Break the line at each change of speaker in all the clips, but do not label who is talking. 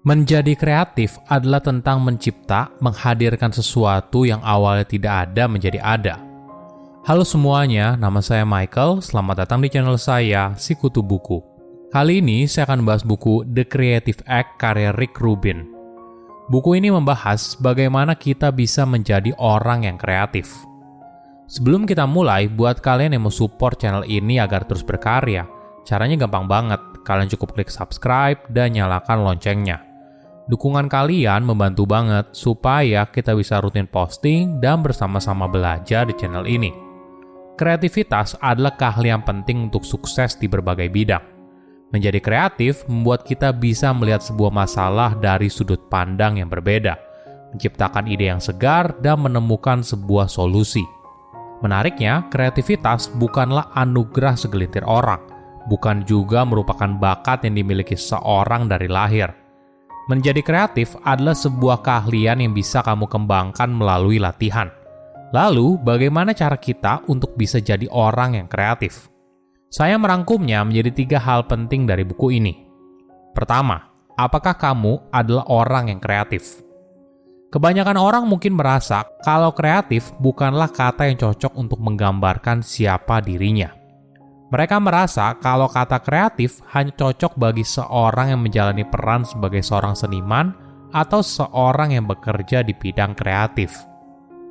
Menjadi kreatif adalah tentang mencipta, menghadirkan sesuatu yang awalnya tidak ada menjadi ada. Halo semuanya, nama saya Michael. Selamat datang di channel saya, Sikutu Buku. Kali ini saya akan membahas buku The Creative Act karya Rick Rubin. Buku ini membahas bagaimana kita bisa menjadi orang yang kreatif. Sebelum kita mulai, buat kalian yang mau support channel ini agar terus berkarya, caranya gampang banget. Kalian cukup klik subscribe dan nyalakan loncengnya. Dukungan kalian membantu banget supaya kita bisa rutin posting dan bersama-sama belajar di channel ini. Kreativitas adalah keahlian penting untuk sukses di berbagai bidang. Menjadi kreatif membuat kita bisa melihat sebuah masalah dari sudut pandang yang berbeda, menciptakan ide yang segar, dan menemukan sebuah solusi. Menariknya, kreativitas bukanlah anugerah segelintir orang, bukan juga merupakan bakat yang dimiliki seorang dari lahir. Menjadi kreatif adalah sebuah keahlian yang bisa kamu kembangkan melalui latihan. Lalu, bagaimana cara kita untuk bisa jadi orang yang kreatif? Saya merangkumnya menjadi 3 hal penting dari buku ini. Pertama, apakah kamu adalah orang yang kreatif? Kebanyakan orang mungkin merasa kalau kreatif bukanlah kata yang cocok untuk menggambarkan siapa dirinya. Mereka merasa kalau kata kreatif hanya cocok bagi seorang yang menjalani peran sebagai seorang seniman atau seorang yang bekerja di bidang kreatif.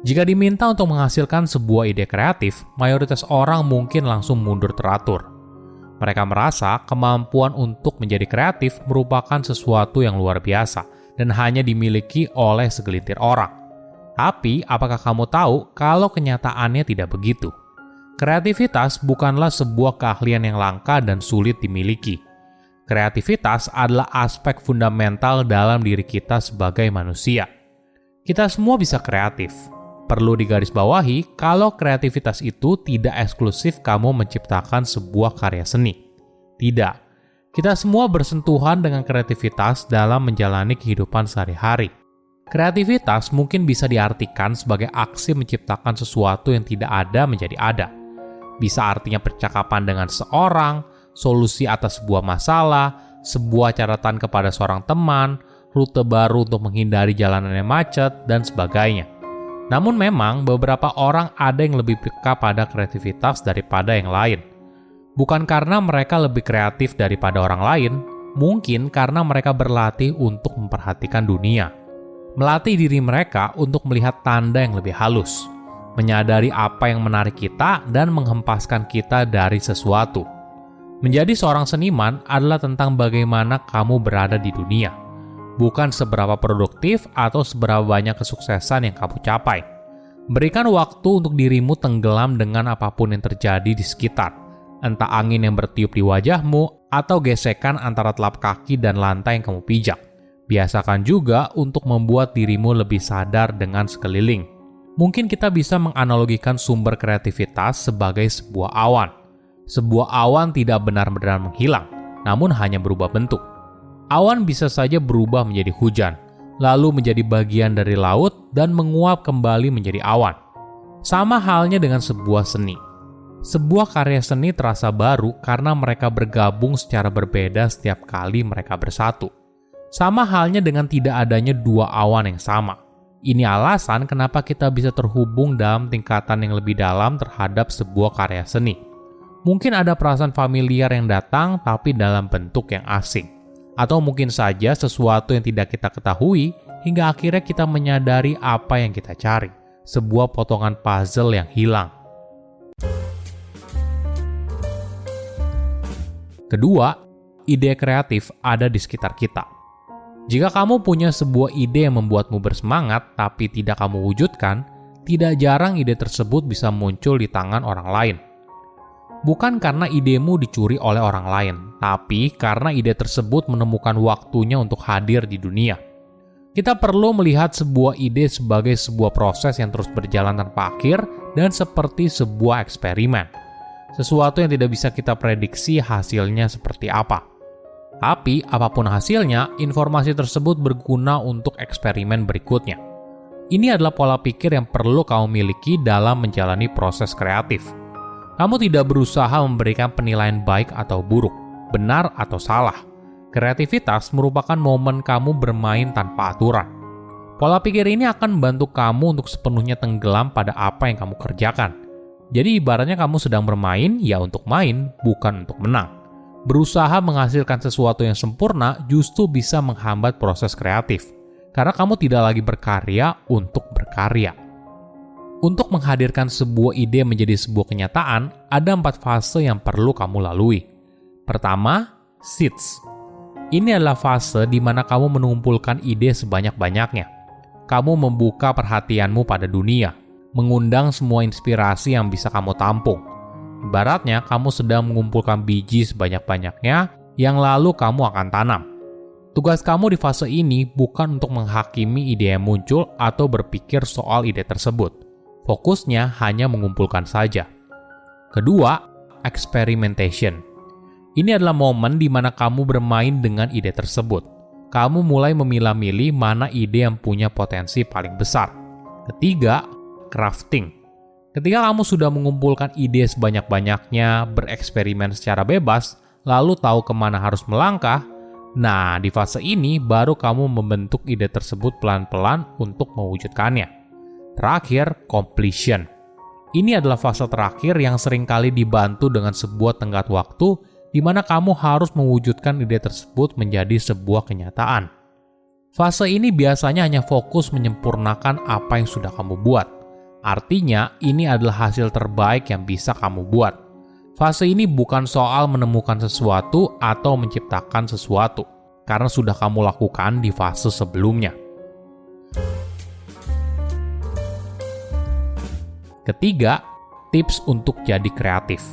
Jika diminta untuk menghasilkan sebuah ide kreatif, mayoritas orang mungkin langsung mundur teratur. Mereka merasa kemampuan untuk menjadi kreatif merupakan sesuatu yang luar biasa dan hanya dimiliki oleh segelintir orang. Tapi, apakah kamu tahu kalau kenyataannya tidak begitu? Kreativitas bukanlah sebuah keahlian yang langka dan sulit dimiliki. Kreativitas adalah aspek fundamental dalam diri kita sebagai manusia. Kita semua bisa kreatif. Perlu digarisbawahi kalau kreativitas itu tidak eksklusif kamu menciptakan sebuah karya seni. Tidak. Kita semua bersentuhan dengan kreativitas dalam menjalani kehidupan sehari-hari. Kreativitas mungkin bisa diartikan sebagai aksi menciptakan sesuatu yang tidak ada menjadi ada. Bisa artinya percakapan dengan seorang, solusi atas sebuah masalah, sebuah catatan kepada seorang teman, rute baru untuk menghindari jalanan yang macet, dan sebagainya. Namun memang beberapa orang ada yang lebih peka pada kreativitas daripada yang lain. Bukan karena mereka lebih kreatif daripada orang lain, mungkin karena mereka berlatih untuk memperhatikan dunia. Melatih diri mereka untuk melihat tanda yang lebih halus. Menyadari apa yang menarik kita dan menghempaskan kita dari sesuatu. Menjadi seorang seniman adalah tentang bagaimana kamu berada di dunia, bukan seberapa produktif atau seberapa banyak kesuksesan yang kamu capai. Berikan waktu untuk dirimu tenggelam dengan apapun yang terjadi di sekitar, entah angin yang bertiup di wajahmu atau gesekan antara telapak kaki dan lantai yang kamu pijak. Biasakan juga untuk membuat dirimu lebih sadar dengan sekeliling. Mungkin kita bisa menganalogikan sumber kreativitas sebagai sebuah awan. Sebuah awan tidak benar-benar menghilang, namun hanya berubah bentuk. Awan bisa saja berubah menjadi hujan, lalu menjadi bagian dari laut dan menguap kembali menjadi awan. Sama halnya dengan sebuah seni. Sebuah karya seni terasa baru karena mereka bergabung secara berbeda setiap kali mereka bersatu. Sama halnya dengan tidak adanya 2 awan yang sama. Ini alasan kenapa kita bisa terhubung dalam tingkatan yang lebih dalam terhadap sebuah karya seni. Mungkin ada perasaan familiar yang datang tapi dalam bentuk yang asing. Atau mungkin saja sesuatu yang tidak kita ketahui hingga akhirnya kita menyadari apa yang kita cari. Sebuah potongan puzzle yang hilang. Kedua, ide kreatif ada di sekitar kita. Jika kamu punya sebuah ide yang membuatmu bersemangat tapi tidak kamu wujudkan, tidak jarang ide tersebut bisa muncul di tangan orang lain. Bukan karena idemu dicuri oleh orang lain, tapi karena ide tersebut menemukan waktunya untuk hadir di dunia. Kita perlu melihat sebuah ide sebagai sebuah proses yang terus berjalan tanpa akhir dan seperti sebuah eksperimen. Sesuatu yang tidak bisa kita prediksi hasilnya seperti apa. Tapi, apapun hasilnya, informasi tersebut berguna untuk eksperimen berikutnya. Ini adalah pola pikir yang perlu kamu miliki dalam menjalani proses kreatif. Kamu tidak berusaha memberikan penilaian baik atau buruk, benar atau salah. Kreativitas merupakan momen kamu bermain tanpa aturan. Pola pikir ini akan membantu kamu untuk sepenuhnya tenggelam pada apa yang kamu kerjakan. Jadi ibaratnya kamu sedang bermain, ya untuk main, bukan untuk menang. Berusaha menghasilkan sesuatu yang sempurna justru bisa menghambat proses kreatif. Karena kamu tidak lagi berkarya untuk berkarya. Untuk menghadirkan sebuah ide menjadi sebuah kenyataan, ada 4 fase yang perlu kamu lalui. Pertama, seeds. Ini adalah fase di mana kamu mengumpulkan ide sebanyak-banyaknya. Kamu membuka perhatianmu pada dunia, mengundang semua inspirasi yang bisa kamu tampung. Ibaratnya, kamu sedang mengumpulkan biji sebanyak-banyaknya yang lalu kamu akan tanam. Tugas kamu di fase ini bukan untuk menghakimi ide yang muncul atau berpikir soal ide tersebut. Fokusnya hanya mengumpulkan saja. Kedua, experimentation. Ini adalah momen di mana kamu bermain dengan ide tersebut. Kamu mulai memilah-milih mana ide yang punya potensi paling besar. Ketiga, crafting. Ketika kamu sudah mengumpulkan ide sebanyak-banyaknya, bereksperimen secara bebas, lalu tahu kemana harus melangkah, nah di fase ini baru kamu membentuk ide tersebut pelan-pelan untuk mewujudkannya. Terakhir, completion. Ini adalah fase terakhir yang seringkali dibantu dengan sebuah tenggat waktu di mana kamu harus mewujudkan ide tersebut menjadi sebuah kenyataan. Fase ini biasanya hanya fokus menyempurnakan apa yang sudah kamu buat. Artinya, ini adalah hasil terbaik yang bisa kamu buat. Fase ini bukan soal menemukan sesuatu atau menciptakan sesuatu, karena sudah kamu lakukan di fase sebelumnya. Ketiga, tips untuk jadi kreatif.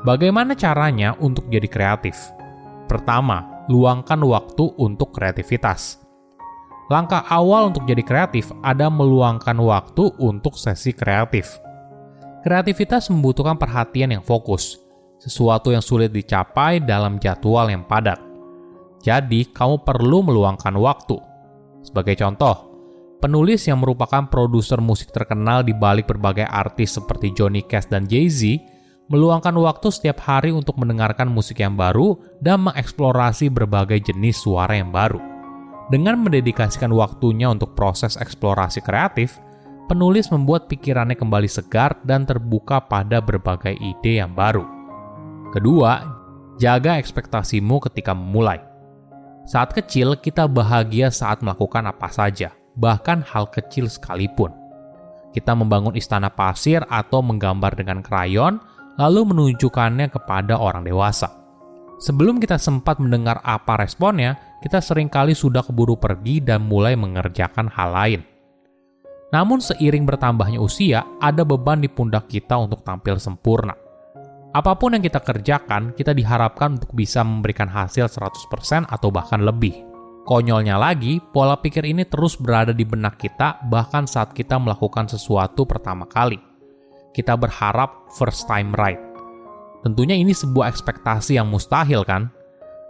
Bagaimana caranya untuk jadi kreatif? Pertama, luangkan waktu untuk kreativitas. Langkah awal untuk jadi kreatif ada meluangkan waktu untuk sesi kreatif. Kreativitas membutuhkan perhatian yang fokus, sesuatu yang sulit dicapai dalam jadwal yang padat. Jadi, kamu perlu meluangkan waktu. Sebagai contoh, penulis yang merupakan produser musik terkenal di balik berbagai artis seperti Johnny Cash dan Jay-Z, meluangkan waktu setiap hari untuk mendengarkan musik yang baru dan mengeksplorasi berbagai jenis suara yang baru. Dengan mendedikasikan waktunya untuk proses eksplorasi kreatif, penulis membuat pikirannya kembali segar dan terbuka pada berbagai ide yang baru. Kedua, jaga ekspektasimu ketika memulai. Saat kecil, kita bahagia saat melakukan apa saja, bahkan hal kecil sekalipun. Kita membangun istana pasir atau menggambar dengan krayon, lalu menunjukkannya kepada orang dewasa. Sebelum kita sempat mendengar apa responnya, kita seringkali sudah keburu pergi dan mulai mengerjakan hal lain. Namun seiring bertambahnya usia, ada beban di pundak kita untuk tampil sempurna. Apapun yang kita kerjakan, kita diharapkan untuk bisa memberikan hasil 100% atau bahkan lebih. Konyolnya lagi, pola pikir ini terus berada di benak kita bahkan saat kita melakukan sesuatu pertama kali. Kita berharap first time right. Tentunya ini sebuah ekspektasi yang mustahil kan?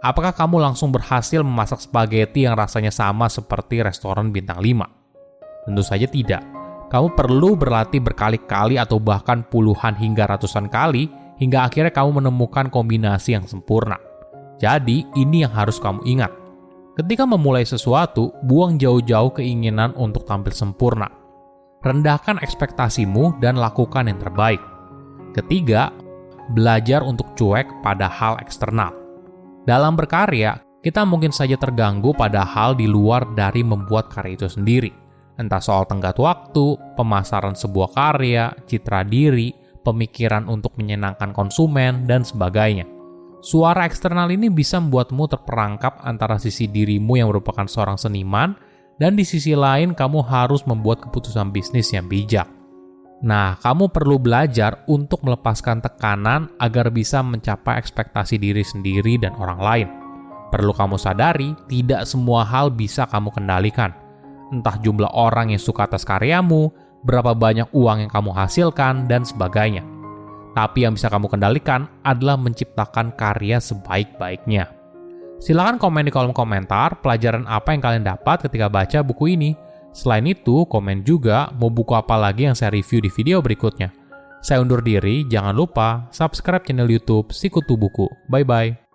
Apakah kamu langsung berhasil memasak spaghetti yang rasanya sama seperti restoran bintang 5? Tentu saja tidak. Kamu perlu berlatih berkali-kali atau bahkan puluhan hingga ratusan kali hingga akhirnya kamu menemukan kombinasi yang sempurna. Jadi, ini yang harus kamu ingat. Ketika memulai sesuatu, buang jauh-jauh keinginan untuk tampil sempurna. Rendahkan ekspektasimu dan lakukan yang terbaik. Ketiga, belajar untuk cuek pada hal eksternal. Dalam berkarya, kita mungkin saja terganggu pada hal di luar dari membuat karya itu sendiri. Entah soal tenggat waktu, pemasaran sebuah karya, citra diri, pemikiran untuk menyenangkan konsumen, dan sebagainya. Suara eksternal ini bisa membuatmu terperangkap antara sisi dirimu yang merupakan seorang seniman, dan di sisi lain kamu harus membuat keputusan bisnis yang bijak. Nah, kamu perlu belajar untuk melepaskan tekanan agar bisa mencapai ekspektasi diri sendiri dan orang lain. Perlu kamu sadari, tidak semua hal bisa kamu kendalikan. Entah jumlah orang yang suka atas karyamu, berapa banyak uang yang kamu hasilkan, dan sebagainya. Tapi yang bisa kamu kendalikan adalah menciptakan karya sebaik-baiknya. Silakan komen di kolom komentar pelajaran apa yang kalian dapat ketika baca buku ini. Selain itu, komen juga mau buku apa lagi yang saya review di video berikutnya. Saya undur diri, jangan lupa subscribe channel YouTube Sikutu Buku. Bye-bye.